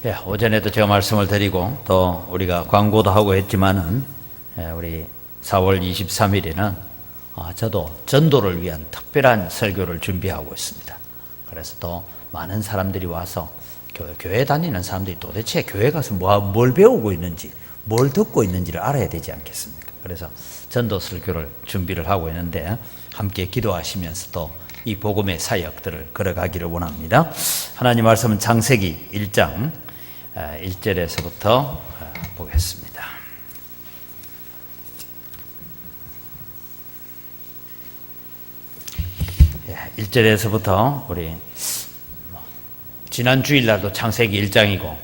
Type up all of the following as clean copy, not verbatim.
예, 오전에도 제가 말씀을 드리고 또 우리가 광고도 하고 했지만은 우리 4월 23일에는 저도 전도를 위한 특별한 설교를 준비하고 있습니다. 그래서 또 많은 사람들이 와서 교회 다니는 사람들이 도대체 교회 가서 뭘 배우고 있는지 뭘 듣고 있는지를 알아야 되지 않겠습니까? 그래서 전도 설교를 준비를 하고 있는데 함께 기도하시면서 또 이 복음의 사역들을 걸어가기를 원합니다. 하나님 말씀은 창세기 1장 1절에서부터 보겠습니다. 예, 1절에서부터 우리 지난 주일날도 창세기 1장이고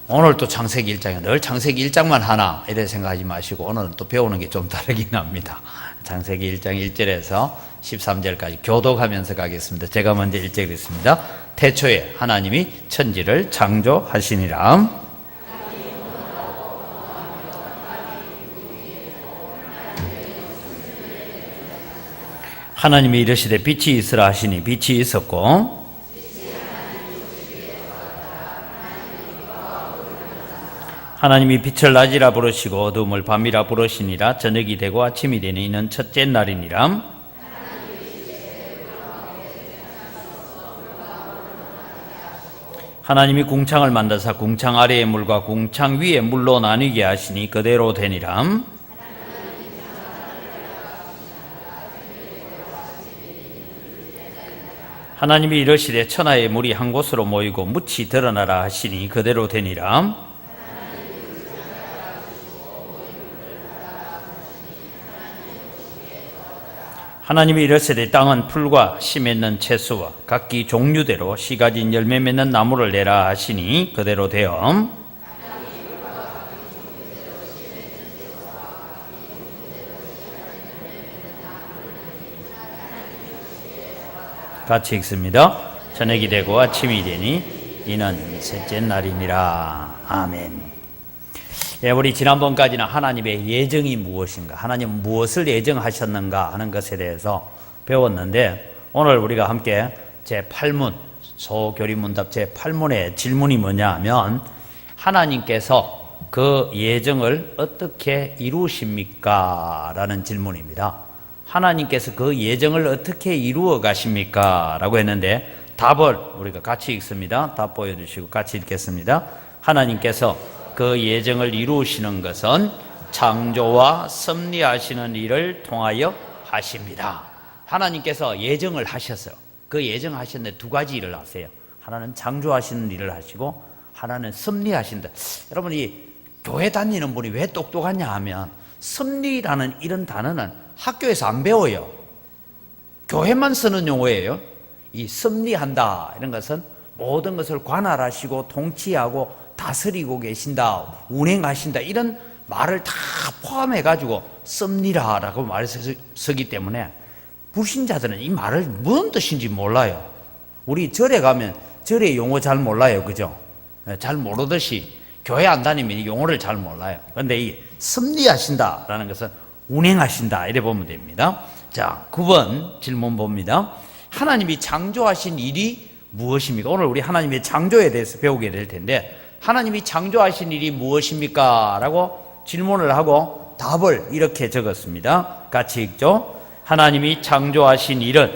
오늘 또 창세기 1장이고 늘 창세기 1장만 하나 이래 생각하지 마시고 오늘은 또 배우는 게 좀 다르긴 합니다. 창세기 1장 1절에서 13절까지 교독하면서 가겠습니다. 제가 먼저 1절 읽습니다. 태초에 하나님이 천지를 창조하시니라. 하나님이 이르시되 빛이 있으라 하시니 빛이 있었고 하나님이 빛을 낮이라 부르시고 어두움을 밤이라 부르시니라. 저녁이 되고 아침이 되니 이는 첫째 날이니라. 하나님이 궁창을 만드사 궁창 아래의 물과 궁창 위의 물로 나뉘게 하시니 그대로 되니라. 하나님이 이르시되 천하의 물이 한 곳으로 모이고 묻이 드러나라 하시니 그대로 되니라. 하나님이 이르시되 땅은 풀과 씨 맺는 채소와 각기 종류대로 씨 가진 열매 맺는 나무를 내라 하시니 그대로 되어 같이 읽습니다. 저녁이 되고 아침이 되니 이는 셋째 날이니라. 아멘. 예, 우리 지난번까지는 하나님의 예정이 무엇인가, 하나님은 무엇을 예정하셨는가 하는 것에 대해서 배웠는데 오늘 우리가 함께 제8문, 소교리문답 제8문의 질문이 뭐냐 하면 하나님께서 그 예정을 어떻게 이루십니까? 라는 질문입니다. 하나님께서 그 예정을 어떻게 이루어 가십니까? 라고 했는데 답을 우리가 같이 읽습니다. 답 보여주시고 같이 읽겠습니다. 하나님께서 그 예정을 이루시는 것은 창조와 섭리하시는 일을 통하여 하십니다. 하나님께서 예정을 하셨어요. 그 예정하셨는데 두 가지 일을 하세요. 하나는 창조하시는 일을 하시고 하나는 섭리하신다. 여러분, 이 교회 다니는 분이 왜 똑똑하냐 하면 섭리라는 이런 단어는 학교에서 안 배워요. 교회만 쓰는 용어예요. 이 섭리한다 이런 것은 모든 것을 관할하시고 통치하고 다스리고 계신다, 운행하신다 이런 말을 다 포함해가지고 섭리라라고 말을 쓰기 때문에 불신자들은 이 말을 무슨 뜻인지 몰라요. 우리 절에 가면 절의 용어 잘 몰라요. 그죠? 잘 모르듯이 교회 안 다니면 이 용어를 잘 몰라요. 그런데 이 섭리하신다라는 것은 운행하신다 이래 보면 됩니다. 자, 9번 질문 봅니다. 하나님이 창조하신 일이 무엇입니까? 오늘 우리 하나님의 창조에 대해서 배우게 될 텐데 하나님이 창조하신 일이 무엇입니까? 라고 질문을 하고 답을 이렇게 적었습니다. 같이 읽죠. 하나님이 창조하신 일은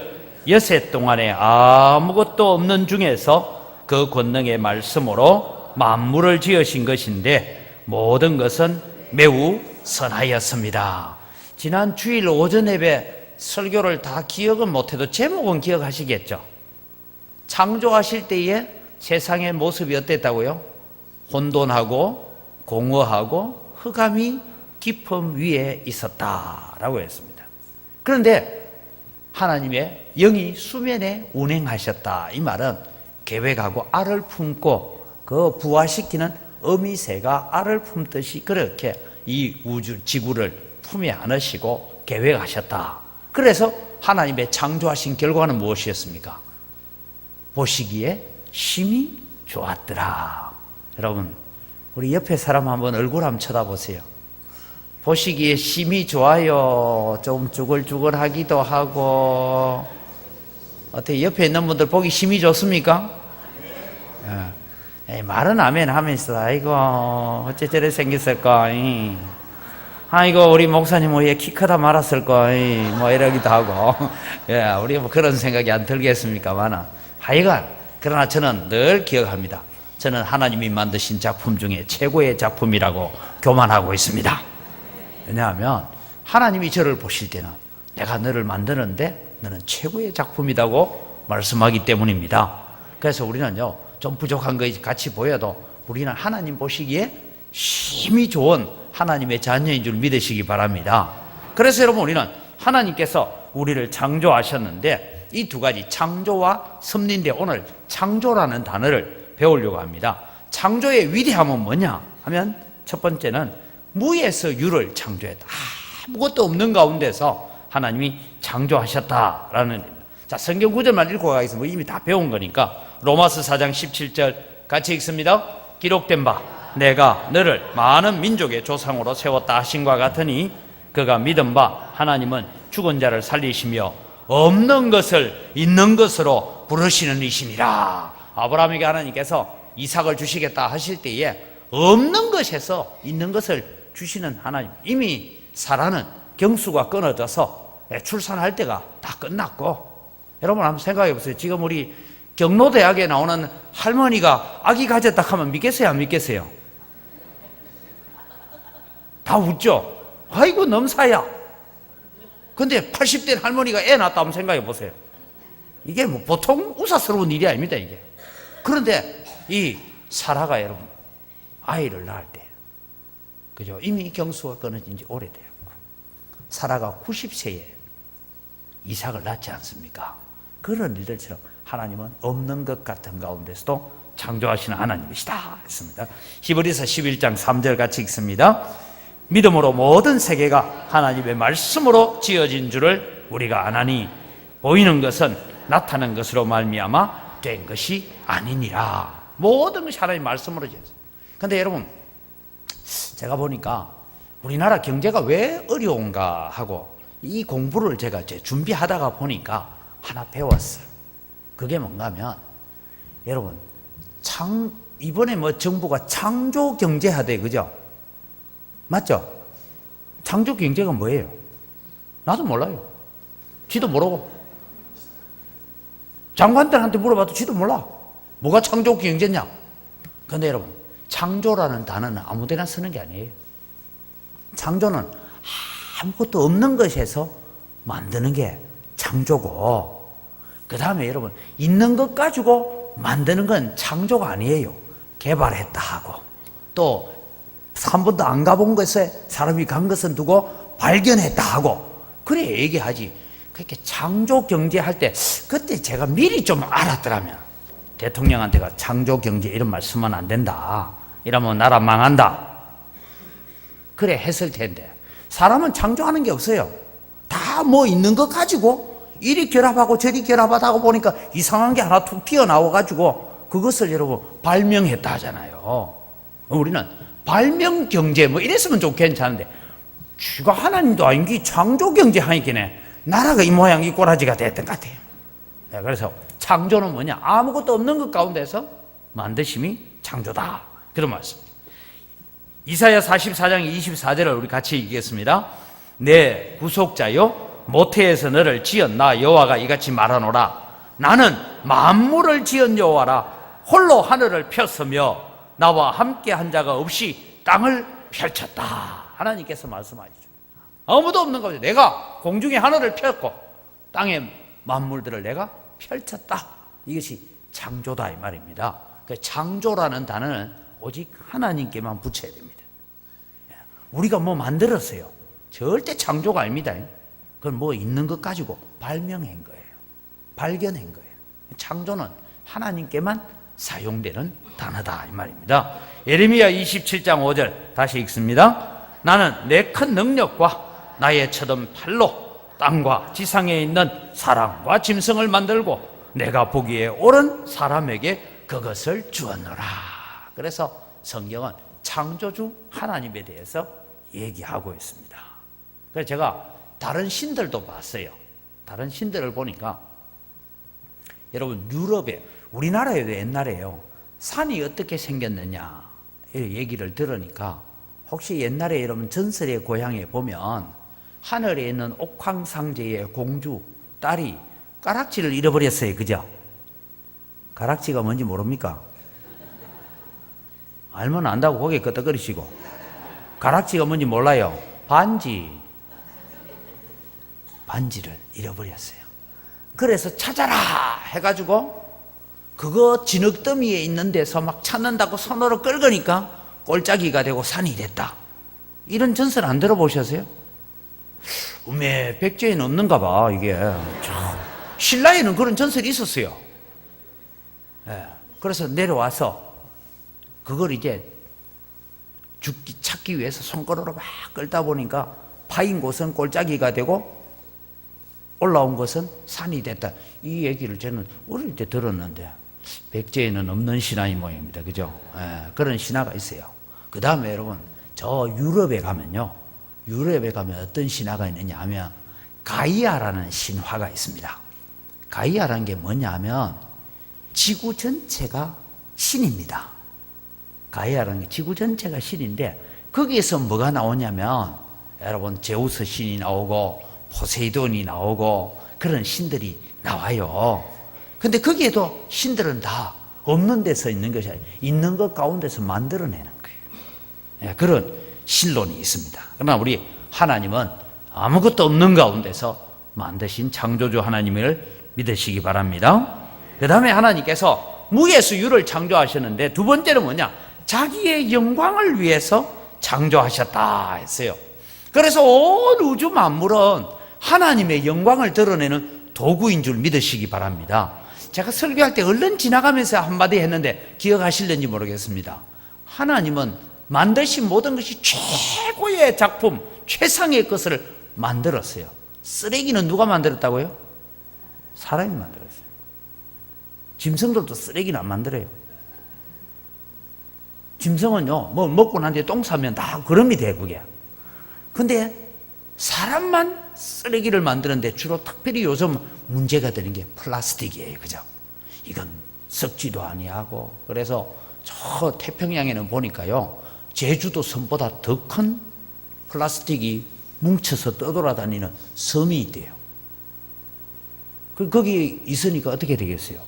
여섯 동안에 아무것도 없는 중에서 그 권능의 말씀으로 만물을 지으신 것인데 모든 것은 매우 선하였습니다. 지난 주일 오전 예배 설교를 다 기억은 못해도 제목은 기억하시겠죠? 창조하실 때에 세상의 모습이 어땠다고요? 혼돈하고 공허하고 흑암이 깊음 위에 있었다라고 했습니다. 그런데 하나님의 영이 수면에 운행하셨다. 이 말은 계획하고 알을 품고 그 부화시키는 어미새가 알을 품듯이 그렇게 이 우주 지구를 품에 안으시고 계획하셨다. 그래서 하나님의 창조하신 결과는 무엇이었습니까? 보시기에 심히 좋았더라. 여러분, 우리 옆에 사람 한번 얼굴 한번 쳐다보세요. 보시기에 심히 좋아요. 좀 쭈글쭈글하기도 하고 어떻게 옆에 있는 분들 보기 심히 좋습니까? 말은 아멘 하면서 아이고 어째 저래 생겼을까, 아이고 우리 목사님 왜 키 크다 말았을까, 뭐 이러기도 하고 예, 우리 뭐 그런 생각이 안 들겠습니까만, 하여간 그러나 저는 늘 기억합니다. 저는 하나님이 만드신 작품 중에 최고의 작품이라고 교만하고 있습니다. 왜냐하면 하나님이 저를 보실 때는 내가 너를 만드는데 너는 최고의 작품이라고 말씀하기 때문입니다. 그래서 우리는요, 좀 부족한 것 같이 보여도 우리는 하나님 보시기에 힘이 좋은 하나님의 자녀인 줄 믿으시기 바랍니다. 그래서 여러분, 우리는 하나님께서 우리를 창조하셨는데 이 두 가지, 창조와 섭리인데 오늘 창조라는 단어를 배우려고 합니다. 창조의 위대함은 뭐냐 하면 첫 번째는 무에서 유를 창조했다. 아무것도 없는 가운데서 하나님이 창조하셨다라는. 자, 성경 구절만 읽고 가겠습니다. 이미 다 배운 거니까. 로마서 4장 17절 같이 읽습니다. 기록된 바 내가 너를 많은 민족의 조상으로 세웠다 하신과 같으니 그가 믿은 바 하나님은 죽은 자를 살리시며 없는 것을 있는 것으로 부르시는 이시니라. 아브라함에게 하나님께서 이삭을 주시겠다 하실 때에 없는 것에서 있는 것을 주시는 하나님. 이미 사라는 경수가 끊어져서 출산할 때가 다 끝났고, 여러분 한번 생각해 보세요. 지금 우리 경로대학에 나오는 할머니가 아기 가졌다 하면 믿겠어요, 안 믿겠어요? 다 웃죠? 아이고 넘사야. 근데 80대 할머니가 애 낳았다 한번 생각해 보세요. 이게 뭐 보통 우사스러운 일이 아닙니다, 이게. 그런데 이 사라가 여러분 아이를 낳을 때, 그죠? 이미 경수가 끊어진 지 오래되었고 사라가 90세에 이삭을 낳지 않습니까? 그런 일들처럼 하나님은 없는 것 같은 가운데서도 창조하시는 하나님이시다 했습니다. 히브리서 11장 3절 같이 읽습니다. 믿음으로 모든 세계가 하나님의 말씀으로 지어진 줄을 우리가 아나니 보이는 것은 나타난 것으로 말미암아 된 것이 아니니라. 모든 것이 하나님의 말씀으로 지어졌어요. 그런데 여러분, 제가 보니까 우리나라 경제가 왜 어려운가 하고 이 공부를 제가 이제 준비하다가 보니까 하나 배웠어요. 그게 뭔가 하면, 여러분 이번에 뭐 정부가 창조 경제하대, 그죠? 맞죠? 창조 경제가 뭐예요? 나도 몰라요. 지도 모르고. 장관들한테 물어봐도 지도 몰라. 뭐가 창조 경제냐? 그런데 여러분, 창조라는 단어는 아무데나 쓰는 게 아니에요. 창조는 아무것도 없는 것에서 만드는 게 창조고, 그 다음에 여러분, 있는 것 가지고 만드는 건 창조가 아니에요. 개발했다 하고, 또 한 번도 안 가본 것에 사람이 간 것은 두고 발견했다 하고, 그래 얘기하지. 그렇게 창조 경제 할 때, 그때 제가 미리 좀 알았더라면 대통령한테가 창조 경제 이런 말 쓰면 안 된다, 이러면 나라 망한다, 그래 했을 텐데, 사람은 창조하는 게 없어요. 다 뭐 있는 것 가지고 이리 결합하고 저리 결합하다 보니까 이상한 게 하나 툭 튀어나와가지고 그것을 여러분 발명했다 하잖아요. 우리는 발명 경제 뭐 이랬으면 좀 괜찮은데, 쥐가 하나님도 아닌기 창조 경제 하니까네 나라가 이 모양 이 꼬라지가 됐던 것 같아요. 그래서 창조는 뭐냐? 아무것도 없는 것 가운데서 만드심이 창조다, 그런 말씀. 이사야 44장 24절을 우리 같이 읽겠습니다. 내 구속자여, 모태에서 너를 지은 나 여호와가 이같이 말하노라. 나는 만물을 지은 여호와라. 홀로 하늘을 폈으며 나와 함께 한 자가 없이 땅을 펼쳤다. 하나님께서 말씀하시죠. 아무도 없는 가운데 내가 공중에 하늘을 폈고 땅의 만물들을 내가 펼쳤다. 이것이 창조다 이 말입니다. 창조라는 단어는 오직 하나님께만 붙여야 됩니다. 우리가 뭐 만들었어요. 절대 창조가 아닙니다. 그건 뭐 있는 것 가지고 발명한 거예요. 발견한 거예요. 창조는 하나님께만 사용되는 단어다 이 말입니다. 예레미야 27장 5절 다시 읽습니다. 나는 내 큰 능력과 나의 쳐든 팔로 땅과 지상에 있는 사람과 짐승을 만들고 내가 보기에 옳은 사람에게 그것을 주었노라. 그래서 성경은 창조주 하나님에 대해서 얘기하고 있습니다. 그래서 제가 다른 신들도 봤어요. 다른 신들을 보니까 여러분, 유럽에, 우리나라에도 옛날에요, 산이 어떻게 생겼느냐 이렇게 얘기를 들으니까 혹시 옛날에 여러분 전설의 고향에 보면 하늘에 있는 옥황상제의 공주 딸이 가락지를 잃어버렸어요. 그죠? 가락지가 뭔지 모릅니까? 알면 안다고 고개 끄덕거리시고. 가락지가 뭔지 몰라요. 반지를 잃어버렸어요. 그래서 찾아라 해가지고 그거 진흙더미에 있는 데서 막 찾는다고 손으로 끌으니까 꼴짜기가 되고 산이 됐다. 이런 전설 안 들어보셨어요? 음에 백제에는 없는가 봐. 이게 신라에는 그런 전설이 있었어요. 예. 그래서 내려와서 그걸 이제 찾기 위해서 손가락으로 막 끌다 보니까 파인 곳은 꼴짜기가 되고 올라온 것은 산이 됐다. 이 얘기를 저는 어릴 때 들었는데 백제에는 없는 신화의 모양입니다. 그죠? 예, 그런 신화가 있어요. 그 다음에 여러분 저 유럽에 가면요, 유럽에 가면 어떤 신화가 있느냐 하면 가이아라는 신화가 있습니다. 가이아라는 게 뭐냐 하면 지구 전체가 신입니다. 가이아라는 게 지구 전체가 신인데 거기에서 뭐가 나오냐면 여러분 제우스 신이 나오고 포세이돈이 나오고 그런 신들이 나와요. 근데 거기에도 신들은 다 없는 데서 있는 것이 아니라 있는 것 가운데서 만들어내는 거예요. 예, 그런 신론이 있습니다. 그러나 우리 하나님은 아무것도 없는 가운데서 만드신 창조주 하나님을 믿으시기 바랍니다. 그 다음에 하나님께서 무에서 유를 창조하셨는데 두 번째는 뭐냐? 자기의 영광을 위해서 창조하셨다 했어요. 그래서 온 우주 만물은 하나님의 영광을 드러내는 도구인 줄 믿으시기 바랍니다. 제가 설교할 때 얼른 지나가면서 한마디 했는데 기억하실는지 모르겠습니다. 하나님은 만드신 모든 것이 최고의 작품, 최상의 것을 만들었어요. 쓰레기는 누가 만들었다고요? 사람이 만들었어요. 짐승들도 쓰레기는 안 만들어요. 짐승은요, 뭐 먹고 난 뒤에 똥 싸면 다 거름이 돼, 그게. 근데 사람만 쓰레기를 만드는데 주로 특별히 요즘 문제가 되는 게 플라스틱이에요. 그죠? 이건 썩지도 아니하고. 그래서 저 태평양에는 보니까요, 제주도 섬보다 더 큰 플라스틱이 뭉쳐서 떠돌아다니는 섬이 있대요. 거기 있으니까 어떻게 되겠어요?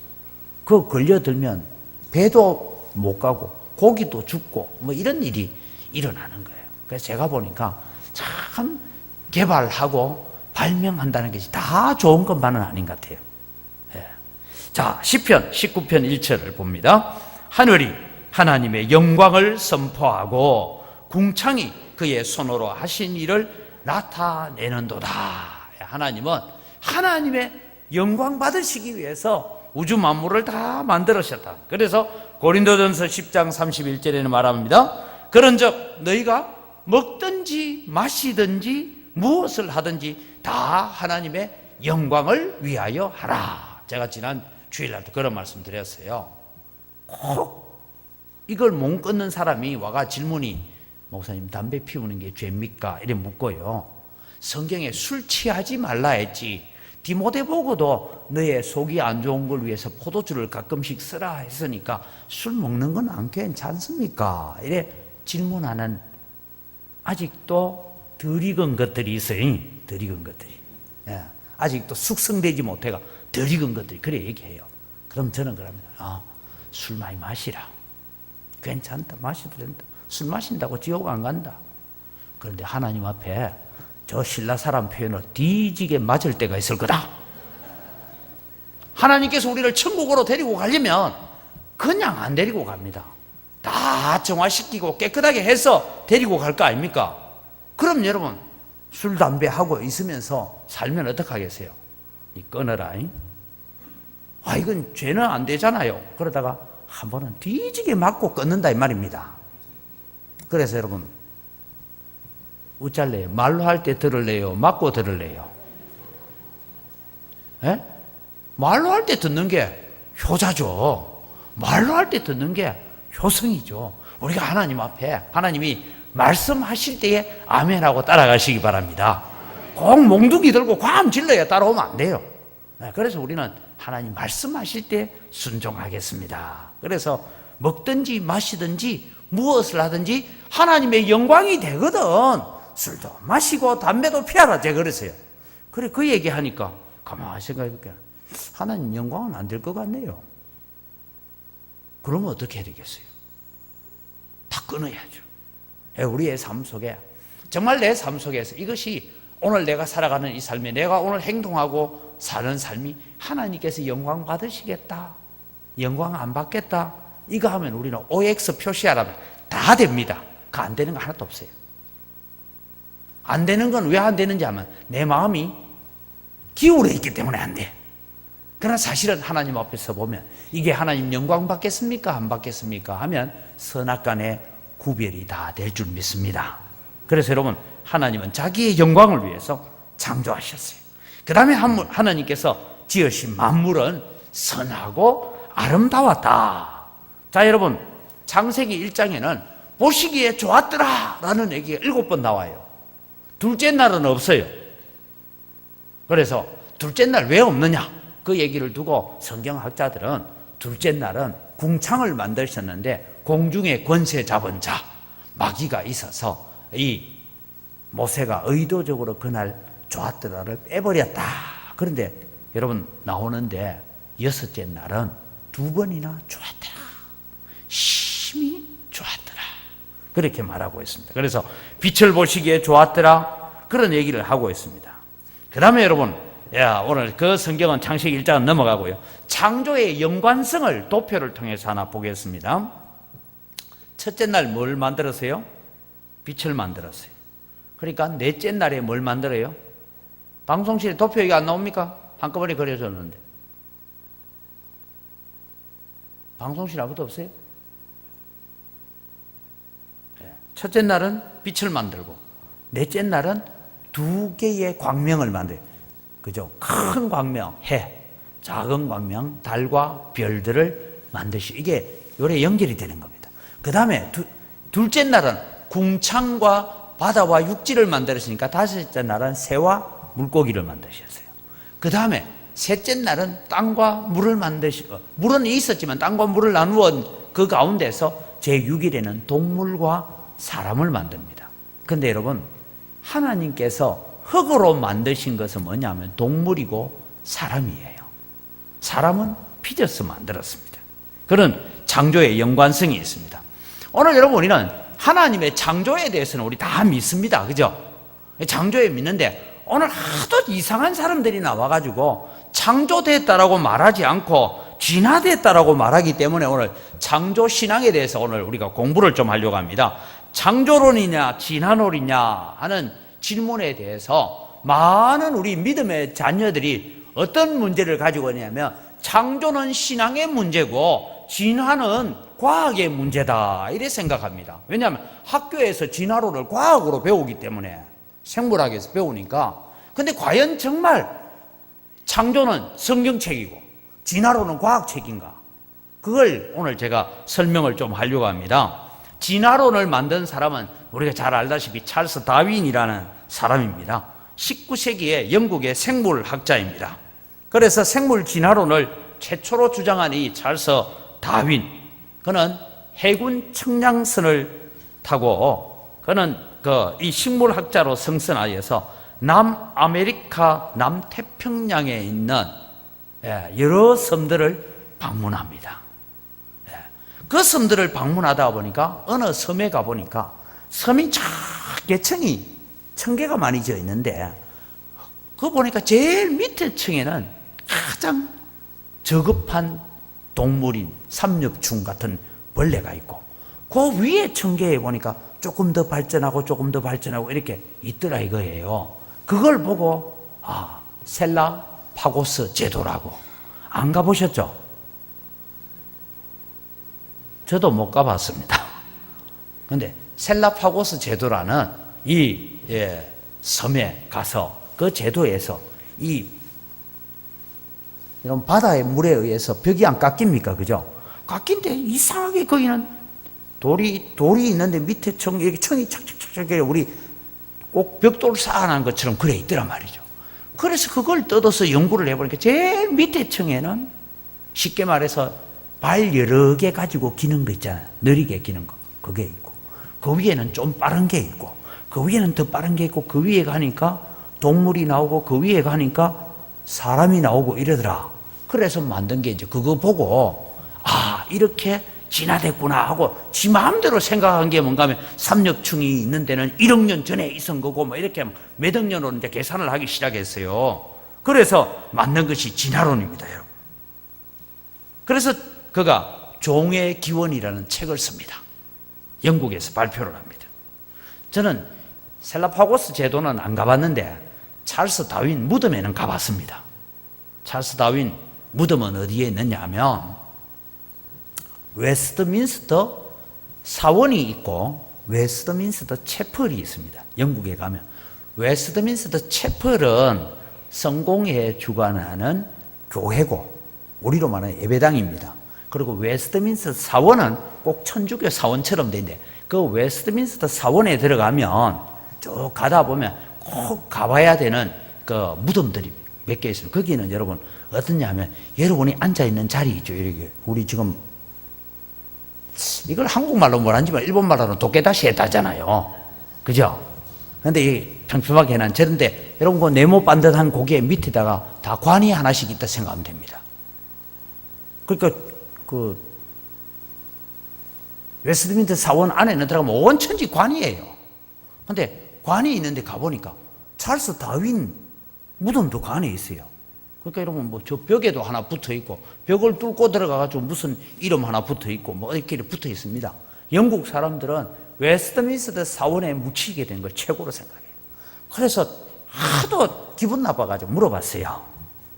그거 걸려들면 배도 못 가고 고기도 죽고 뭐 이런 일이 일어나는 거예요. 그래서 제가 보니까 참 개발하고 발명한다는 것이 다 좋은 것만은 아닌 것 같아요. 예. 자, 시편 19편 1절을 봅니다. 하늘이 하나님의 영광을 선포하고 궁창이 그의 손으로 하신 일을 나타내는도다. 하나님은 하나님의 영광 받으시기 위해서 우주 만물을 다 만들으셨다. 그래서 고린도전서 10장 31절에는 말합니다. 그런즉 너희가 먹든지 마시든지 무엇을 하든지 다 하나님의 영광을 위하여 하라. 제가 지난 주일날도 그런 말씀 드렸어요. 꼭 이걸 못 끊는 사람이 와가 질문이, 목사님 담배 피우는 게 죄입니까? 이래 묻고요. 성경에 술 취하지 말라 했지, 디모데 보고도 너의 속이 안 좋은 걸 위해서 포도주를 가끔씩 쓰라 했으니까 술 먹는 건 안 괜찮습니까? 이래 질문하는 아직도 덜 익은 것들이 있어요. 덜 익은 것들이. 예. 아직도 숙성되지 못해가 덜 익은 것들이 그래 얘기해요. 그럼 저는 그럽니다. 술 많이 마시라. 괜찮다. 마셔도 된다. 술 마신다고 지옥 안 간다. 그런데 하나님 앞에 저 신라 사람 표현을 뒤지게 맞을 때가 있을 거다. 하나님께서 우리를 천국으로 데리고 가려면 그냥 안 데리고 갑니다. 다 정화시키고 깨끗하게 해서 데리고 갈 거 아닙니까? 그럼 여러분 술, 담배 하고 있으면서 살면 어떡하겠어요? 끊어라. 이건 죄는 안 되잖아요. 그러다가 한 번은 뒤지게 맞고 끊는다 이 말입니다. 그래서 여러분 어쩔래요? 말로 할 때 들을래요? 맞고 들을래요? 예? 말로 할 때 듣는 게 효자죠. 말로 할 때 듣는 게 효성이죠. 우리가 하나님 앞에 하나님이 말씀하실 때에 아멘하고 따라가시기 바랍니다. 꼭 몽둥이 들고 괌 질러야 따라오면 안 돼요. 그래서 우리는 하나님 말씀하실 때 순종하겠습니다. 그래서 먹든지 마시든지 무엇을 하든지 하나님의 영광이 되거든. 술도 마시고 담배도 피하라 제가 그랬어요. 그래 그 얘기하니까 가만히 생각해볼게요. 하나님 영광은 안 될 것 같네요. 그러면 어떻게 해야 되겠어요? 다 끊어야죠. 우리의 삶 속에 정말 내 삶 속에서 이것이 오늘 내가 살아가는 이 삶에 내가 오늘 행동하고 사는 삶이 하나님께서 영광 받으시겠다, 영광 안 받겠다, 이거 하면 우리는 OX 표시하라면 다 됩니다. 그 안 되는 거 하나도 없어요. 안 되는 건 왜 안 되는지 하면 내 마음이 기울어 있기 때문에 안 돼. 그러나 사실은 하나님 앞에서 보면 이게 하나님 영광 받겠습니까? 안 받겠습니까? 하면 선악간의 구별이 다 될 줄 믿습니다. 그래서 여러분, 하나님은 자기의 영광을 위해서 창조하셨어요. 그 다음에 하나님께서 지으신 만물은 선하고 아름다웠다. 자, 여러분, 창세기 1장에는 보시기에 좋았더라 라는 얘기가 7번 나와요. 둘째 날은 없어요. 그래서 둘째 날 왜 없느냐? 그 얘기를 두고 성경학자들은 둘째 날은 궁창을 만드셨는데 공중의 권세 잡은 자, 마귀가 있어서 이 모세가 의도적으로 그날 좋았더라를 빼버렸다. 그런데 여러분 나오는데 여섯째 날은 2번이나 좋았더라, 심히 좋았더라, 그렇게 말하고 있습니다. 그래서 빛을 보시기에 좋았더라, 그런 얘기를 하고 있습니다. 그 다음에 여러분, 오늘 그 성경은 창세기 1장은 넘어가고요. 창조의 연관성을 도표를 통해서 하나 보겠습니다. 첫째 날 뭘 만들었어요? 빛을 만들었어요. 그러니까 넷째 날에 뭘 만들어요? 방송실에 도표 이게 안 나옵니까? 한꺼번에 그려줬는데. 방송실 아무도 없어요? 첫째 날은 빛을 만들고 넷째 날은 2개의 광명을 만들어요. 그죠? 큰 광명, 해, 작은 광명, 달과 별들을 만드시. 이게 요래 연결이 되는 겁니다. 그 다음에 둘째 날은 궁창과 바다와 육지를 만들었으니까 다섯째 날은 새와 물고기를 만드셨어요. 그 다음에 셋째 날은 땅과 물을 만드시고, 물은 있었지만 땅과 물을 나누어 그 가운데서 제6일에는 동물과 사람을 만듭니다. 그런데 여러분, 하나님께서 흙으로 만드신 것은 뭐냐면 동물이고 사람이에요. 사람은 빚어서 만들었습니다. 그런 창조의 연관성이 있습니다. 오늘 여러분, 우리는 하나님의 창조에 대해서는 우리 다 믿습니다. 그죠? 창조에 믿는데 오늘 하도 이상한 사람들이 나와가지고 창조됐다라고 말하지 않고 진화됐다라고 말하기 때문에 오늘 창조 신앙에 대해서 오늘 우리가 공부를 좀 하려고 합니다. 창조론이냐 진화론이냐 하는 질문에 대해서 많은 우리 믿음의 자녀들이 어떤 문제를 가지고 있냐면 창조는 신앙의 문제고 진화는 과학의 문제다, 이래 생각합니다. 왜냐하면 학교에서 진화론을 과학으로 배우기 때문에, 생물학에서 배우니까. 근데 과연 정말 창조는 성경책이고 진화론은 과학책인가? 그걸 오늘 제가 설명을 좀 하려고 합니다. 진화론을 만든 사람은 우리가 잘 알다시피 찰스 다윈이라는 사람입니다. 19세기의 영국의 생물학자입니다. 그래서 생물 진화론을 최초로 주장한 이 찰스 다윈, 그는 해군 청량선을 타고 그는 이 식물학자로 성선하여서 남아메리카 남태평양에 있는 여러 섬들을 방문합니다. 그 섬들을 방문하다 보니까 어느 섬에 가보니까 섬이 개층이 1000개가 많이 지어 있는데 그거 보니까 제일 밑에 층에는 가장 저급한 동물인 삼엽충 같은 벌레가 있고 그 위에 층계에 보니까 조금 더 발전하고 조금 더 발전하고 이렇게 있더라 이거예요. 그걸 보고 셀라파고스 제도라고, 안 가보셨죠? 저도 못 가봤습니다. 근데 셀라파고스 제도라는 이 섬에 가서 그 제도에서 이런 바다의 물에 의해서 벽이 안 깎입니까? 그죠? 깎인데 이상하게 거기는 돌이 있는데 밑에 이렇게 청이 착착착착 우리 꼭 벽돌 쌓아놓은 것처럼 그래 있더란 말이죠. 그래서 그걸 뜯어서 연구를 해보니까 제일 밑에 층에는 쉽게 말해서 발 여러 개 가지고 기는 거 있잖아요. 느리게 기는 거. 그게 있고, 그 위에는 좀 빠른 게 있고, 그 위에는 더 빠른 게 있고, 그 위에 가니까 동물이 나오고, 그 위에 가니까 사람이 나오고 이러더라. 그래서 만든 게 이제 그거 보고, 아, 이렇게 진화됐구나 하고 지 마음대로 생각한 게 뭔가 하면 삼력충이 있는 데는 1억 년 전에 있은 거고 뭐 이렇게 몇 억 년으로 이제 계산을 하기 시작했어요. 그래서 만든 것이 진화론입니다, 여러분. 그래서 그가 종의 기원이라는 책을 씁니다. 영국에서 발표를 합니다. 저는 셀라파고스 제도는 안 가봤는데 찰스 다윈 무덤에는 가봤습니다. 찰스 다윈 무덤은 어디에 있느냐 하면 웨스트민스터 사원이 있고 웨스트민스터 채플이 있습니다. 영국에 가면 웨스트민스터 채플은 성공회에 주관하는 교회고 우리로 말하는 예배당입니다. 그리고 웨스트민스터 사원은 꼭 천주교 사원처럼 돼 있는데 그 웨스트민스터 사원에 들어가면 쭉 가다 보면 꼭 가봐야 되는 그 무덤들이 몇 개 있습니다. 거기는 여러분 어떠냐 하면 여러분이 앉아있는 자리 있죠. 이렇게 우리 지금 이걸 한국말로 뭐라는지만 일본말로는 도깨다시 했다잖아요. 그죠? 근데 이 평평하게 해놓은 저런데 여러분 그 네모 반듯한 고개 밑에다가 다 관이 하나씩 있다 생각하면 됩니다. 그러니까 그 웨스트민스터 사원 안에는 들어가면 온 천지 관이에요. 근데 관이 있는데 가보니까 찰스 다윈 무덤도 관에 있어요. 그러니까 여러분 뭐 저 벽에도 하나 붙어 있고 벽을 뚫고 들어가가지고 무슨 이름 하나 붙어 있고 뭐 이렇게 붙어 있습니다. 영국 사람들은 웨스트민스터 사원에 묻히게 된 걸 최고로 생각해요. 그래서 하도 기분 나빠가지고 물어봤어요.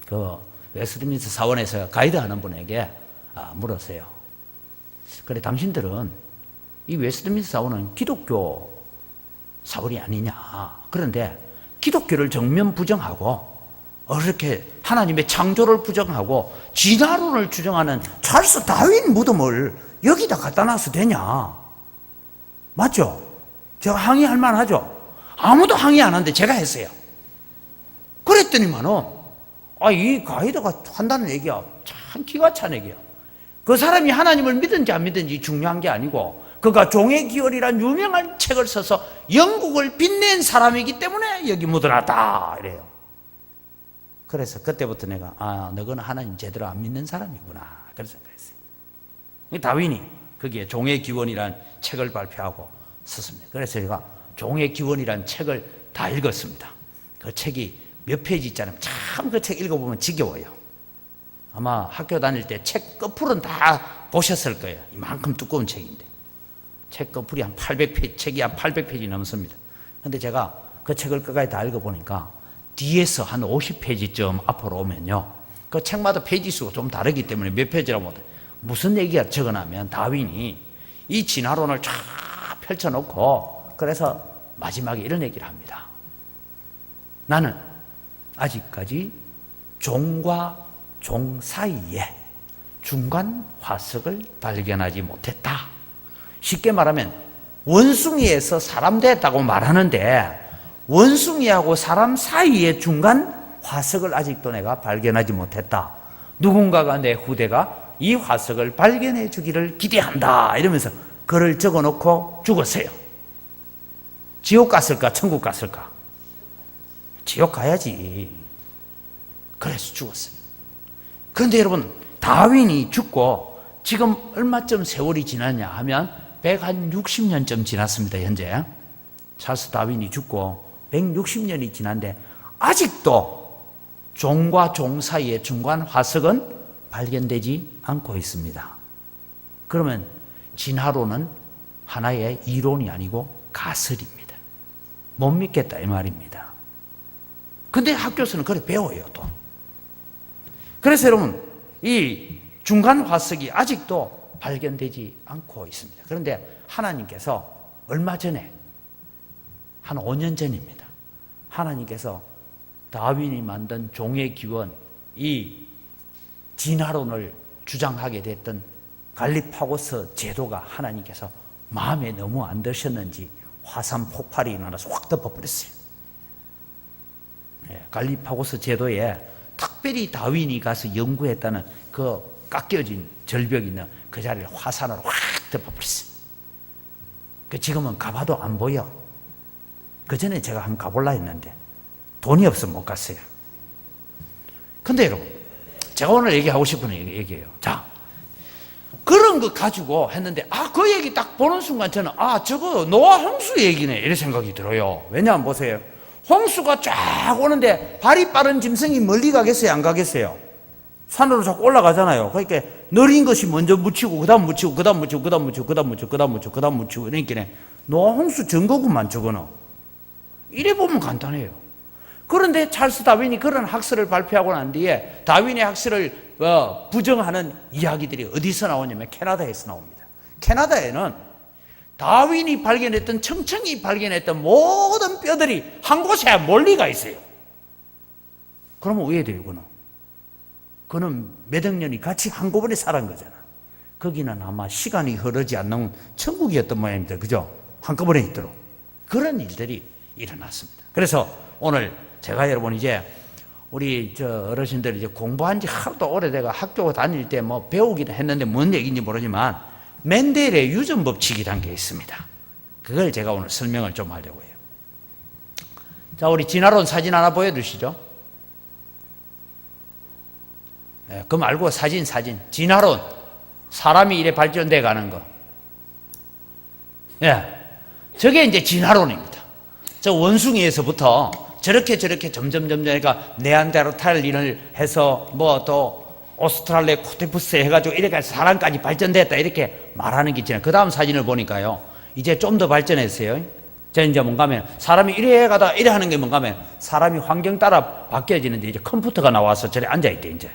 그 웨스트민스터 사원에서 가이드 하는 분에게 물었어요. 그래 당신들은 이 웨스트민스터 사원은 기독교 사원이 아니냐. 그런데 기독교를 정면 부정하고 이렇게 하나님의 창조를 부정하고 진화론을 주장하는 찰스 다윈 무덤을 여기다 갖다 놔서 되냐? 맞죠? 제가 항의할 만하죠? 아무도 항의 안 하는데 제가 했어요. 그랬더니만은 이 가이드가 한다는 얘기야 참 기가 찬 얘기야. 그 사람이 하나님을 믿든지 안 믿든지 중요한 게 아니고 그가 종의 기원이란 유명한 책을 써서 영국을 빛낸 사람이기 때문에 여기 묻어놨다 이래요. 그래서 그때부터 내가 너는 하나님 제대로 안 믿는 사람이구나 그런 생각했어요. 다윈이 거기에 종의 기원이란 책을 발표하고 썼습니다. 그래서 제가 종의 기원이란 책을 다 읽었습니다. 그 책이 몇 페이지 있잖아요. 참 그 책 읽어보면 지겨워요. 아마 학교 다닐 때 책 끝풀은 다 보셨을 거예요. 이만큼 두꺼운 책인데 책 끝풀이 한 800페이지, 책이 한 800페이지 넘습니다. 근데 제가 그 책을 끝까지 다 읽어보니까 뒤에서 한 50페이지쯤 앞으로 오면요. 그 책마다 페이지 수가 좀 다르기 때문에 몇 페이지라고 못해. 무슨 얘기가 적어나면 다윈이 이 진화론을 쫙 펼쳐놓고 그래서 마지막에 이런 얘기를 합니다. 나는 아직까지 종과 종 사이에 중간 화석을 발견하지 못했다. 쉽게 말하면 원숭이에서 사람 됐다고 말하는데 원숭이하고 사람 사이의 중간 화석을 아직도 내가 발견하지 못했다. 누군가가 내 후대가 이 화석을 발견해 주기를 기대한다. 이러면서 글을 적어놓고 죽었어요. 지옥 갔을까? 천국 갔을까? 지옥 가야지. 그래서 죽었어요. 그런데 여러분 다윈이 죽고 지금 얼마쯤 세월이 지났냐 하면 160년쯤 지났습니다. 현재 찰스 다윈이 죽고 160년이 지났는데 아직도 종과 종 사이의 중간 화석은 발견되지 않고 있습니다. 그러면 진화론은 하나의 이론이 아니고 가설입니다. 못 믿겠다 이 말입니다. 근데 학교에서는 그래 배워요 또. 그래서 여러분 이 중간 화석이 아직도 발견되지 않고 있습니다. 그런데 하나님께서 얼마 전에 한 5년 전입니다. 하나님께서 다윈이 만든 종의 기원, 이 진화론을 주장하게 됐던 갈리파고스 제도가 하나님께서 마음에 너무 안 드셨는지 화산 폭발이 일어나서 확 덮어버렸어요. 갈리파고스 제도에 특별히 다윈이 가서 연구했다는 그 깎여진 절벽이 있는 그 자리를 화산으로 확 덮어버렸어요. 지금은 가봐도 안 보여. 그 전에 제가 한번 가볼라 했는데 돈이 없어서 못 갔어요. 근데 여러분, 제가 오늘 얘기하고 싶은 얘기예요. 자, 그런 거 가지고 했는데 그 얘기 딱 보는 순간 저는 저거 노아 홍수 얘기네 이런 생각이 들어요. 왜냐하면 보세요. 홍수가 쫙 오는데 발이 빠른 짐승이 멀리 가겠어요, 안 가겠어요? 산으로 자꾸 올라가잖아요. 그러니까 느린 것이 먼저 묻히고 그다음 묻히고 그다음 묻히고 그다음 묻히고 그다음 묻히고 그다음 묻히고 그다음 묻히고 그러니까 노아 홍수 증거구만 저거는. 이래 보면 간단해요. 그런데 찰스 다윈이 그런 학설을 발표하고 난 뒤에 다윈의 학설을 부정하는 이야기들이 어디서 나오냐면 캐나다에서 나옵니다. 캐나다에는 다윈이 발견했던, 청청이 발견했던 모든 뼈들이 한 곳에 몰리 가 있어요. 그러면 왜 돼요, 그는? 그는 몇억 년이 같이 한꺼번에 살은 거잖아. 거기는 아마 시간이 흐르지 않는 천국이었던 모양입니다. 그죠? 한꺼번에 있도록. 그런 일들이 일어났습니다. 그래서 오늘 제가 여러분 이제 우리 어르신들 이제 공부한 지 하도 오래돼가 학교 다닐 때 뭐 배우기도 했는데 뭔 얘기인지 모르지만 맨델의 유전 법칙이라는 게 있습니다. 그걸 제가 오늘 설명을 좀 하려고 해요. 자, 우리 진화론 사진 하나 보여주시죠. 네, 그 말고 사진. 진화론. 사람이 이래 발전돼 가는 거. 예. 저게 이제 진화론입니다. 저 원숭이에서부터 저렇게 점점 그러니까 네안데르탈인을 해서 뭐 또 오스트랄레코테푸스 해가지고 이렇게 사람까지 발전됐다 이렇게 말하는 게 있잖아요. 그 다음 사진을 보니까요. 이제 좀 더 발전했어요. 저 이제 뭔가 하면 사람이 이래 가다 이래 하는 게 뭔가 하면 사람이 환경 따라 바뀌어지는데 이제 컴퓨터가 나와서 저래 앉아있대 이제.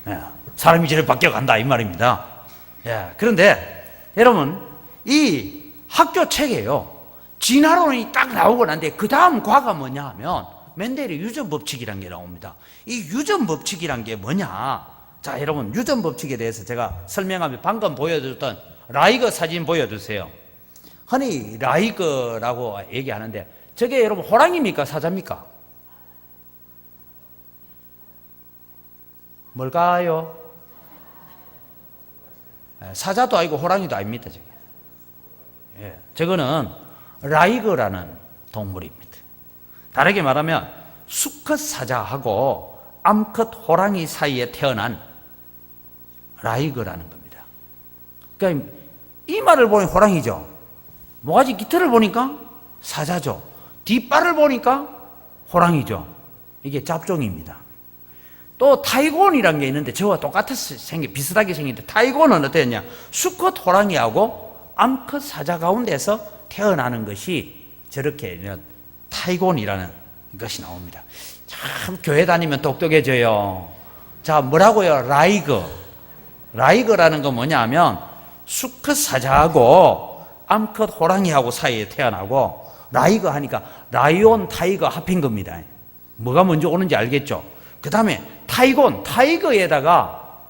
예, 사람이 저래 바뀌어간다 이 말입니다. 예, 그런데 여러분 이 학교 책에요. 진화론이 딱 나오고 난데 그 다음 과가 뭐냐 하면 맨델의 유전 법칙이라는 게 나옵니다. 이 유전 법칙이란 게 뭐냐? 자, 여러분 유전 법칙에 대해서 제가 설명하면 방금 보여줬던 라이거 사진 보여주세요. 흔히 라이거라고 얘기하는데 저게 여러분 호랑이입니까? 사자입니까? 뭘까요? 사자도 아니고 호랑이도 아닙니다. 저게. 예, 저거는 라이거라는 동물입니다. 다르게 말하면 수컷 사자하고 암컷 호랑이 사이에 태어난 라이거라는 겁니다. 그러니까 이마를 보니 호랑이죠. 모가지 깃털을 보니까 사자죠. 뒷발을 보니까 호랑이죠. 이게 잡종입니다. 또 타이곤이라는 게 있는데 저와 똑같이 비슷하게 생긴데 타이곤은 어땠냐? 수컷 호랑이하고 암컷 사자 가운데서 태어나는 것이 저렇게 타이곤이라는 것이 나옵니다. 참 교회 다니면 똑똑해져요. 자, 뭐라고요? 라이거라는 건 뭐냐 하면 수컷 사자하고 암컷 호랑이하고 사이에 태어나고 라이거 하니까 라이온 타이거 합인 겁니다. 뭐가 먼저 오는지 알겠죠? 그 다음에 타이거에다가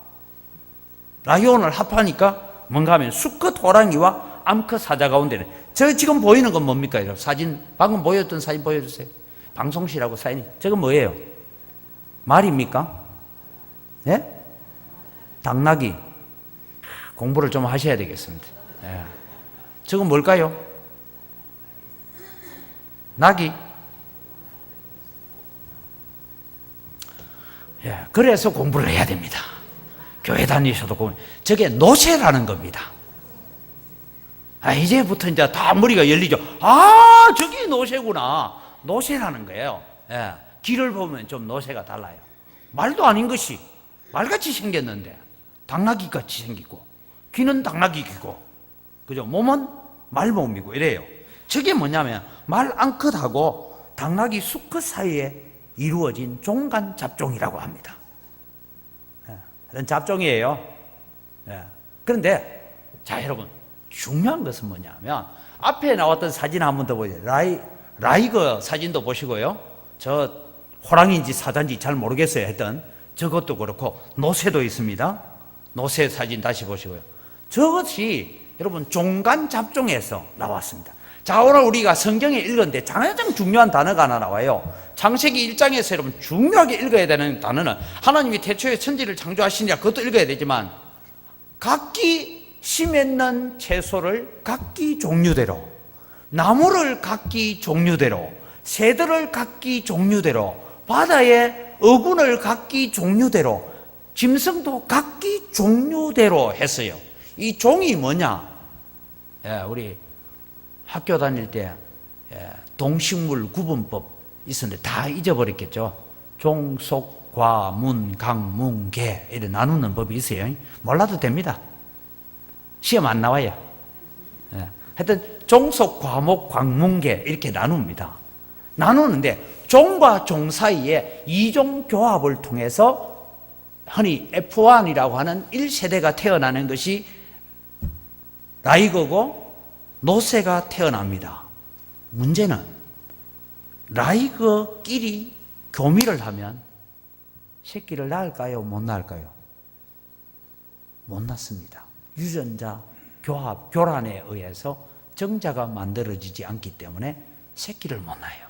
라이온을 합하니까 뭔가 하면 수컷 호랑이와 암컷 사자 가운데는 저 지금 보이는 건 뭡니까? 사진 방금 보였던 사진 보여주세요. 방송실하고 사진. 저건 뭐예요? 말입니까? 네? 당나귀. 공부를 좀 하셔야 되겠습니다. 네. 저건 뭘까요? 나귀. 예, 그래서 공부를 해야 됩니다. 교회 다니셔도 공부. 저게 노새라는 겁니다. 이제부터 이제 다 머리가 열리죠. 저기 노새구나. 노새라는 거예요. 예, 귀를 보면 좀 노새가 달라요. 말도 아닌 것이 말같이 생겼는데 당나귀같이 생기고 귀는 당나귀 귀고 그죠? 몸은 말몸이고 이래요. 저게 뭐냐면 말 암컷하고 당나귀 수컷 사이에 이루어진 종간 잡종이라고 합니다. 그런 잡종이에요. 그런데 자, 여러분 중요한 것은 뭐냐면 앞에 나왔던 사진 한 번 더 보세요. 라이거 사진도 보시고요. 저 호랑이인지 사자인지 잘 모르겠어요 했던 저것도 그렇고 노새도 있습니다. 노새 사진 다시 보시고요. 저것이 여러분 종간 잡종에서 나왔습니다. 자, 오늘 우리가 성경에 읽었는데 가장 중요한 단어가 하나 나와요. 창세기 1장에서 여러분 중요하게 읽어야 되는 단어는 하나님이 태초에 천지를 창조하시니라 그것도 읽어야 되지만 각기 심했는 채소를 각기 종류대로, 나무를 각기 종류대로, 새들을 각기 종류대로, 바다의 어군을 각기 종류대로, 짐승도 각기 종류대로 했어요. 이 종이 뭐냐? 우리 학교 다닐 때 동식물 구분법 있었는데 다 잊어버렸겠죠. 종, 속, 과, 문, 강, 문, 개 이렇게 나누는 법이 있어요. 몰라도 됩니다. 시험 안 나와요. 하여튼 종, 속, 과, 목, 광, 문, 개 이렇게 나눕니다. 나누는데 종과 종 사이에 이종 교합을 통해서 흔히 F1이라고 하는 1세대가 태어나는 것이 라이거고 노새가 태어납니다. 문제는 라이거끼리 교미를 하면 새끼를 낳을까요? 못 낳을까요? 못 낳습니다. 유전자 교합, 교란에 의해서 정자가 만들어지지 않기 때문에 새끼를 못 낳아요.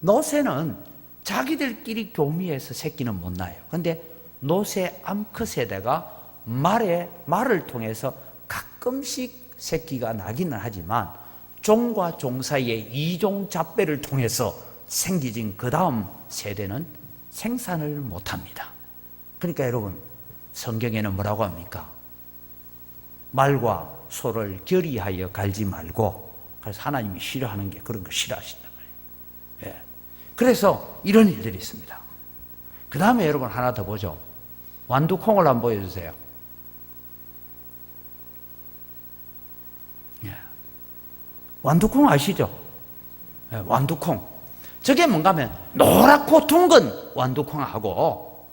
노새는 자기들끼리 교미해서 새끼는 못 낳아요. 그런데 노새 암컷 세대가 말을 통해서 가끔씩 새끼가 나기는 하지만 종과 종 사이의 이종 잡배를 통해서 생기진 그 다음 세대는 생산을 못합니다. 그러니까 여러분 성경에는 뭐라고 합니까? 말과 소를 결의하여 갈지 말고, 그래서 하나님이 싫어하는 게 그런 거 싫어하신단 말이에요. 그래서 이런 일들이 있습니다. 그 다음에 여러분 하나 더 보죠. 완두콩을 한번 보여주세요. 완두콩 아시죠? 완두콩. 저게 뭔가 하면 노랗고 둥근 완두콩하고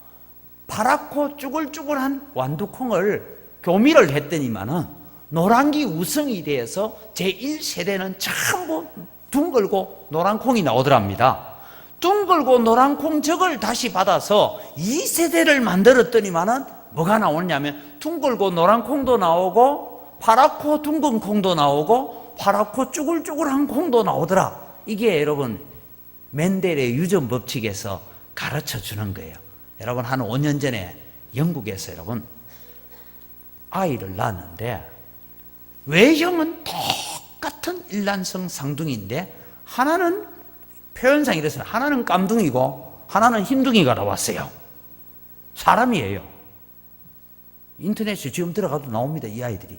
파랗고 쭈글쭈글한 완두콩을 교미를 했더니만은 노란기 우성이 되어서 제1세대는 전부 둥글고 노란 콩이 나오더랍니다. 둥글고 노란 콩 저걸 다시 받아서 2세대를 만들었더니만은 뭐가 나오냐면 둥글고 노란 콩도 나오고 파랗고 둥근 콩도 나오고 파랗고 쭈글쭈글한 콩도 나오더라. 이게 여러분 멘델의 유전 법칙에서 가르쳐 주는 거예요. 여러분 한 5년 전에 영국에서 여러분 아이를 낳았는데 외형은 똑같은 일란성 쌍둥이인데 하나는 표현상 이래서 하나는 깜둥이고 하나는 흰둥이가 나왔어요. 사람이에요. 인터넷에 지금 들어가도 나옵니다. 이 아이들이.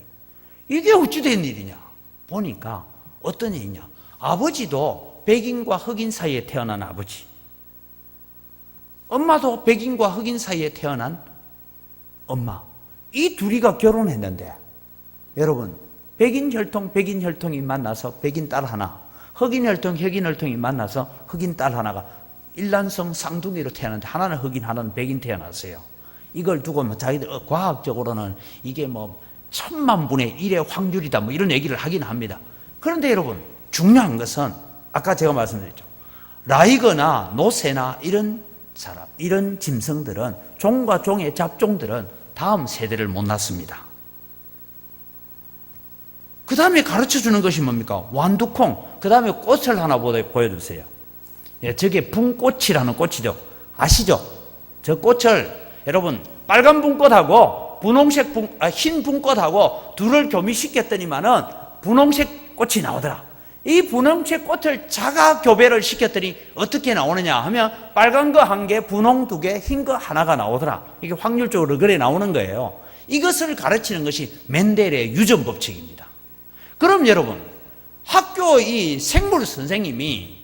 이게 어찌 된 일이냐 보니까 어떤 일이냐, 아버지도 백인과 흑인 사이에 태어난 아버지, 엄마도 백인과 흑인 사이에 태어난 엄마, 이 둘이가 결혼했는데 여러분 백인 혈통이 만나서 백인 딸 하나, 흑인 혈통이 만나서 흑인 딸 하나가 일란성 쌍둥이로 태어났는데 하나는 흑인 하나는 백인 태어났어요. 이걸 두고 뭐 자기들 과학적으로는 이게 뭐 1000만 분의 1의 확률이다 뭐 이런 얘기를 하긴 합니다. 그런데 여러분 중요한 것은 아까 제가 말씀드렸죠. 라이거나 노새나 이런 사람, 이런 짐승들은 종과 종의 잡종들은 다음 세대를 못 낳습니다. 그 다음에 가르쳐주는 것이 뭡니까? 완두콩. 그 다음에 꽃을 하나 보여주세요. 저게 분꽃이라는 꽃이죠. 아시죠? 저 꽃을 여러분 빨간 분꽃하고 흰 분꽃하고 둘을 교미시켰더니만은 분홍색 꽃이 나오더라. 이 분홍색 꽃을 자가 교배를 시켰더니 어떻게 나오느냐 하면 빨간 거 1개, 분홍 2개, 흰 거 하나가 나오더라. 이게 확률적으로 그래 나오는 거예요. 이것을 가르치는 것이 멘델의 유전 법칙입니다. 그럼 여러분 학교 이 생물 선생님이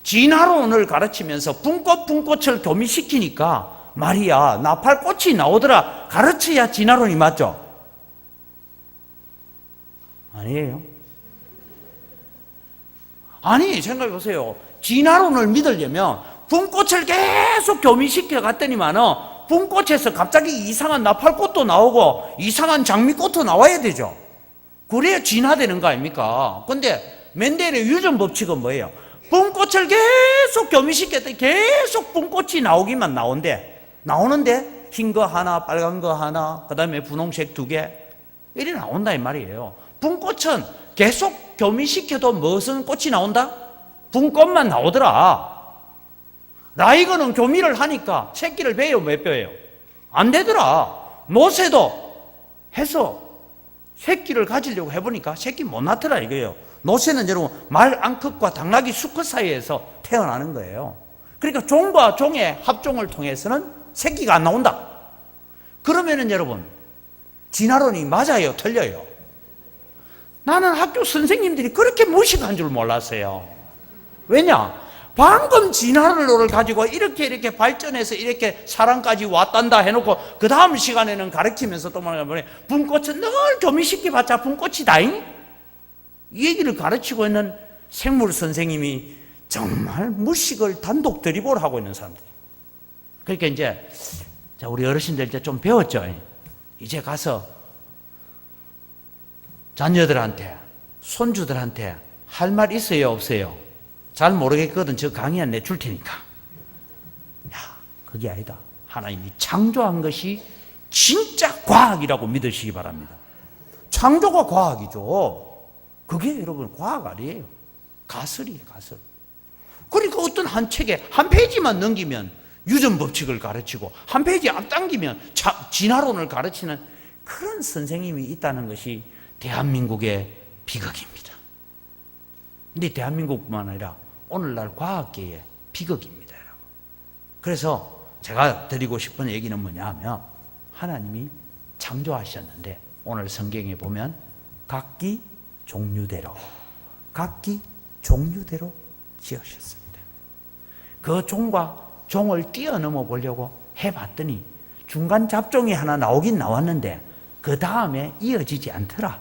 진화론을 가르치면서 분꽃을 교미시키니까 말이야 나팔꽃이 나오더라 가르쳐야 진화론이 맞죠? 아니에요. 아니 생각해 보세요. 진화론을 믿으려면 분꽃을 계속 교미시켜 갔더니만은 분꽃에서 갑자기 이상한 나팔꽃도 나오고 이상한 장미꽃도 나와야 되죠. 그래야 진화되는 거 아닙니까? 근데 멘델의 유전 법칙은 뭐예요? 분꽃을 계속 교미시켰더니 계속 분꽃이 나오기만 나오는데 흰 거 하나, 빨간 거 하나, 그 다음에 분홍색 2개 이리 나온다 이 말이에요. 분꽃은 계속 교미시켜도 무슨 꽃이 나온다? 분꽃만 나오더라. 라이거는 교미를 하니까 새끼를 베요, 못 베요? 안 되더라. 노새도 해서 새끼를 가지려고 해보니까 새끼 못 낳더라 이거예요. 노새는 여러분 말 앙컷과 당나귀 수컷 사이에서 태어나는 거예요. 그러니까 종과 종의 합종을 통해서는 새끼가 안 나온다. 그러면은 여러분 진화론이 맞아요, 틀려요? 나는 학교 선생님들이 그렇게 무식한 줄 몰랐어요. 왜냐? 방금 진화론을 가지고 이렇게 발전해서 이렇게 사람까지 왔단다 해놓고 그 다음 시간에는 가르치면서 또 말하면 분꽃은 늘 교미시켜봤자 분꽃이다잉? 이 얘기를 가르치고 있는 생물 선생님이 정말 무식을 단독 드리블 하고 있는 사람들. 그러니까 이제 우리 어르신들 이제 좀 배웠죠. 이제 가서 자녀들한테, 손주들한테 할 말 있어요, 없어요? 잘 모르겠거든. 저 강의 안 내줄 테니까. 야, 그게 아니다. 하나님이 창조한 것이 진짜 과학이라고 믿으시기 바랍니다. 창조가 과학이죠. 그게 여러분 과학 아니에요. 가설이에요, 가설. 그러니까 어떤 한 책에 한 페이지만 넘기면 유전 법칙을 가르치고 한 페이지 앞당기면 진화론을 가르치는 그런 선생님이 있다는 것이 대한민국의 비극입니다. 근데 대한민국뿐만 아니라 오늘날 과학계의 비극입니다. 그래서 제가 드리고 싶은 얘기는 뭐냐 하면 하나님이 창조하셨는데 오늘 성경에 보면 각기 종류대로 지으셨습니다. 그 종과 종을 뛰어넘어 보려고 해봤더니 중간 잡종이 하나 나오긴 나왔는데 그 다음에 이어지지 않더라.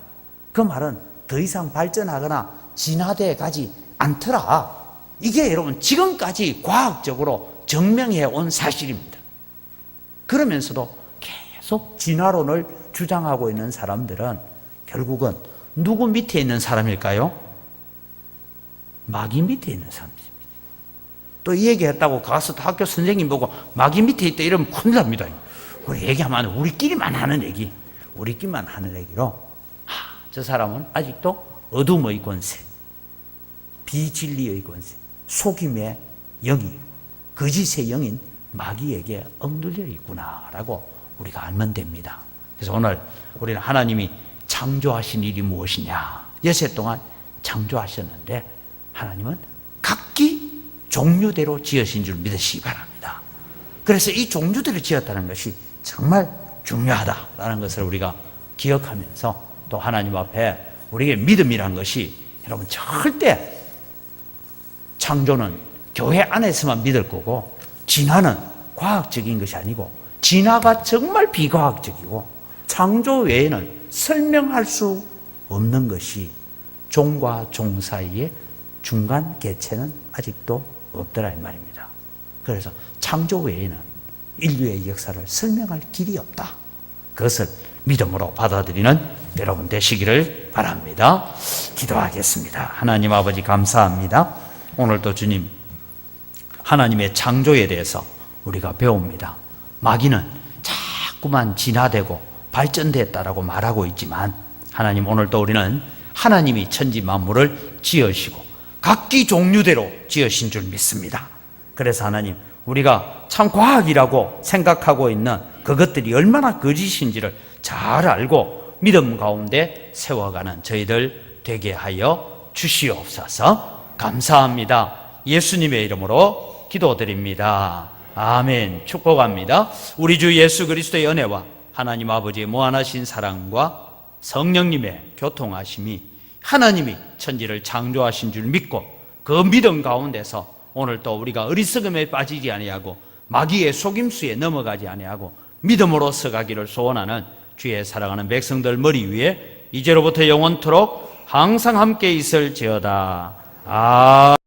그 말은 더 이상 발전하거나 진화되어 가지 않더라. 이게 여러분 지금까지 과학적으로 증명해 온 사실입니다. 그러면서도 계속 진화론을 주장하고 있는 사람들은 결국은 누구 밑에 있는 사람일까요? 마귀 밑에 있는 사람입니다. 또 이 얘기 했다고 가서 학교 선생님 보고 마귀 밑에 있다 이러면 큰일 납니다. 우리 얘기하면 우리끼리만 하는 얘기로 저 사람은 아직도 어둠의 권세, 비진리의 권세, 속임의 영이, 거짓의 영인 마귀에게 억눌려 있구나라고 우리가 알면 됩니다. 그래서 오늘 우리는 하나님이 창조하신 일이 무엇이냐? 여세 동안 창조하셨는데 하나님은 각기 종류대로 지으신 줄 믿으시기 바랍니다. 그래서 이 종류대로 지었다는 것이 정말 중요하다라는 것을 우리가 기억하면서 또 하나님 앞에 우리의 믿음이란 것이 여러분 절대 창조는 교회 안에서만 믿을 거고 진화는 과학적인 것이 아니고 진화가 정말 비과학적이고 창조 외에는 설명할 수 없는 것이 종과 종 사이의 중간 개체는 아직도 없더라 이 말입니다. 그래서 창조 외에는 인류의 역사를 설명할 길이 없다. 그것을 믿음으로 받아들이는 여러분 되시기를 바랍니다. 기도하겠습니다. 하나님 아버지 감사합니다. 오늘도 주님 하나님의 창조에 대해서 우리가 배웁니다. 마귀는 자꾸만 진화되고 발전됐다라고 말하고 있지만 하나님 오늘도 우리는 하나님이 천지 만물을 지으시고 각기 종류대로 지으신 줄 믿습니다. 그래서 하나님 우리가 참 과학이라고 생각하고 있는 그것들이 얼마나 거짓인지를 잘 알고 믿음 가운데 세워가는 저희들 되게 하여 주시옵소서. 감사합니다. 예수님의 이름으로 기도드립니다. 아멘. 축복합니다. 우리 주 예수 그리스도의 은혜와 하나님 아버지의 무한하신 사랑과 성령님의 교통하심이 하나님이 천지를 창조하신 줄 믿고 그 믿음 가운데서 오늘 또 우리가 어리석음에 빠지지 아니하고 마귀의 속임수에 넘어가지 아니하고 믿음으로 서가기를 소원하는 주의 사랑하는 백성들 머리 위에 이제로부터 영원토록 항상 함께 있을지어다.